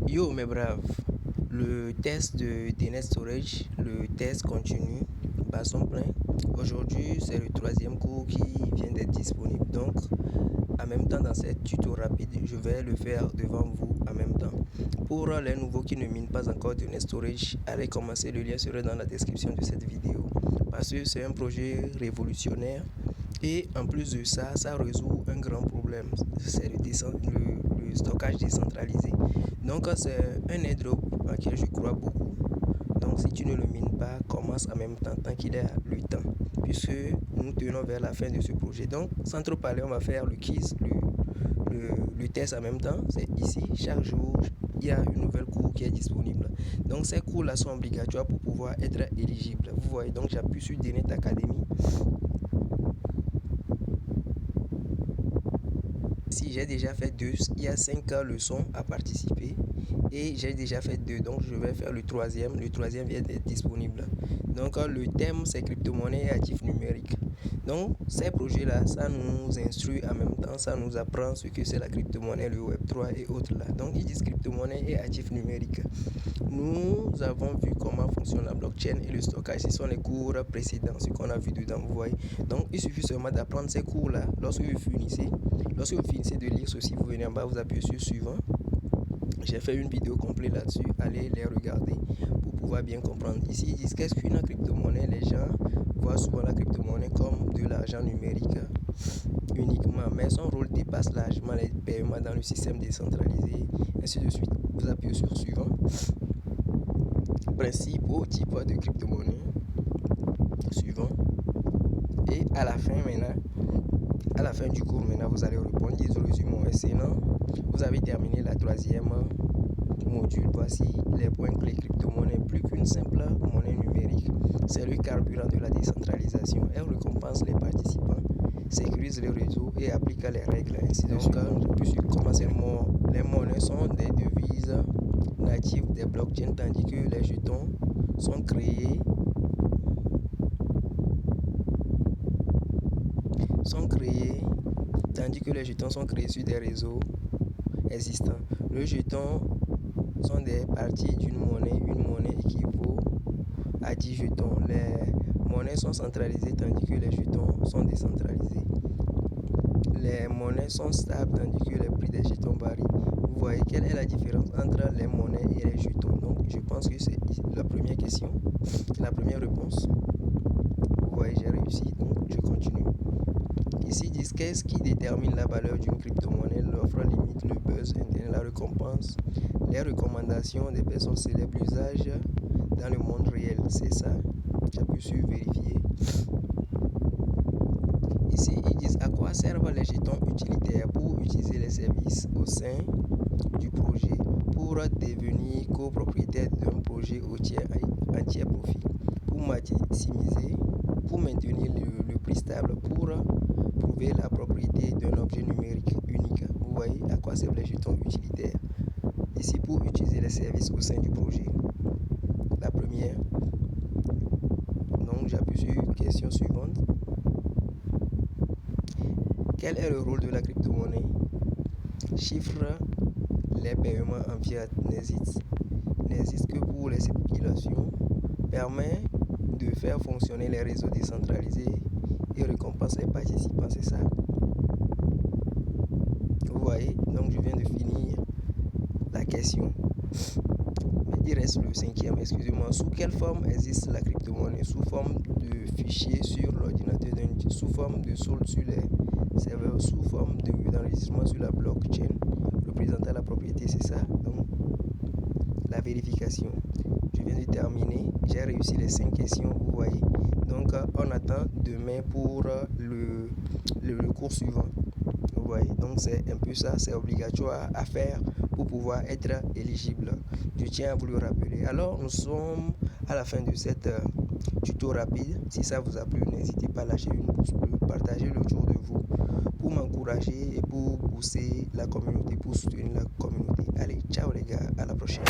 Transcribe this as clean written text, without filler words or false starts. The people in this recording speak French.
Yo mes braves, le test de DNS Storage, le test continue, bat son plein. Aujourd'hui c'est le troisième cours qui vient d'être disponible. Donc en même temps dans cette tuto rapide, je vais le faire devant vous en même temps. Pour les nouveaux qui ne minent pas encore DNS Storage, allez commencer, le lien sera dans la description de cette vidéo. Parce que c'est un projet révolutionnaire. Et en plus de ça, ça résout un grand problème, c'est le stockage décentralisé. Donc c'est un airdrop auquel je crois beaucoup. Donc si tu ne le mines pas, commence en même temps tant qu'il est le temps. Puisque nous tenons vers la fin de ce projet. Donc sans trop parler, on va faire le quiz, le test en même temps. C'est ici, chaque jour, il y a une nouvelle cours qui est disponible. Donc ces cours là sont obligatoires pour pouvoir être éligible. Vous voyez, donc j'appuie sur DNet Academy. Si j'ai déjà fait deux, il y a 5 leçons à participer et j'ai déjà fait deux, donc je vais faire le troisième vient d'être disponible. Donc le thème c'est crypto-monnaie et actifs numériques. Donc ces projets là, ça nous instruit en même temps, ça nous apprend ce que c'est la crypto-monnaie, le web3 et autres là. Donc ils disent crypto-monnaie et actifs numériques. Nous avons vu comment fonctionne la blockchain et le stockage. Ce sont les cours précédents, ce qu'on a vu dedans, vous voyez. Donc il suffit seulement d'apprendre ces cours là. Lorsque vous finissez de lire ceci, vous venez en bas, vous appuyez sur suivant. J'ai fait une vidéo complète là-dessus, allez les regarder pour pouvoir bien comprendre. Ici ils disent qu'est-ce qu'une crypto-monnaie. Les gens voient souvent la crypto-monnaie comme de l'argent numérique uniquement, mais son rôle dépasse largement les paiements dans le système décentralisé, ainsi de suite. Vous appuyez sur suivant. Principaux types de crypto-monnaie, suivant. Et à la fin maintenant, à la fin du cours maintenant, vous allez répondre, disent résumons. Et sinon, vous avez terminé la troisième module. Voici les points clés. Crypto-monnaie, plus qu'une simple monnaie numérique, c'est le carburant de la décentralisation. Elle récompense les participants, sécurise le réseau et applique les règles, ainsi de suite. Les monnaies sont des devises natives des blockchains, tandis que les jetons sont créés sur des réseaux existants. Les jetons sont des parties d'une monnaie. Une monnaie équivaut à 10 jetons. Les monnaies sont centralisées tandis que les jetons sont décentralisés. Les monnaies sont stables tandis que les prix des jetons varient. Vous voyez quelle est la différence entre les monnaies et les jetons? Donc je pense que c'est la première question, la première réponse. Vous voyez, j'ai réussi, donc je continue. Ici, ils disent qu'est-ce qui détermine la valeur d'une crypto-monnaie, l'offre limite, le buzz, la récompense, les recommandations des personnes célèbres, l'usage dans le monde réel. C'est ça. J'appuie sur vérifier. Ici, ils disent à quoi servent les jetons utilitaires. Pour utiliser les services au sein du projet, pour devenir copropriétaire d'un projet au tiers profit, pour maximiser, pour maintenir le prix stable, pour prouver la propriété d'un objet numérique unique. Vous voyez à quoi servent les jetons utilitaires. Ici, pour utiliser les services au sein du projet. La première. Donc j'appuie sur question suivante. Quel est le rôle de la crypto-monnaie? Chiffre les paiements en fiat, n'existe que pour les spéculations, permet de faire fonctionner les réseaux décentralisés et récompense les participants, c'est ça. Vous voyez, donc je viens de finir la question. Mais il reste le cinquième, excusez-moi. Sous quelle forme existe la crypto-monnaie? Sous forme de fichier sur l'ordinateur, sous forme de solde sur les serveurs, sous forme d'enregistrement sur la blockchain, représentant la propriété, c'est ça. Donc la vérification. Je viens de terminer, j'ai réussi les 5 questions, vous voyez. Donc on attend demain pour le cours suivant. Vous voyez, donc c'est un peu ça, c'est obligatoire à faire pour pouvoir être éligible. Je tiens à vous le rappeler. Alors nous sommes à la fin de cette tuto rapide. Si ça vous a plu, n'hésitez pas à lâcher une pouce bleu, partagez-le autour de vous pour m'encourager et pour booster la communauté, pour soutenir la communauté. Allez, ciao les gars, à la prochaine.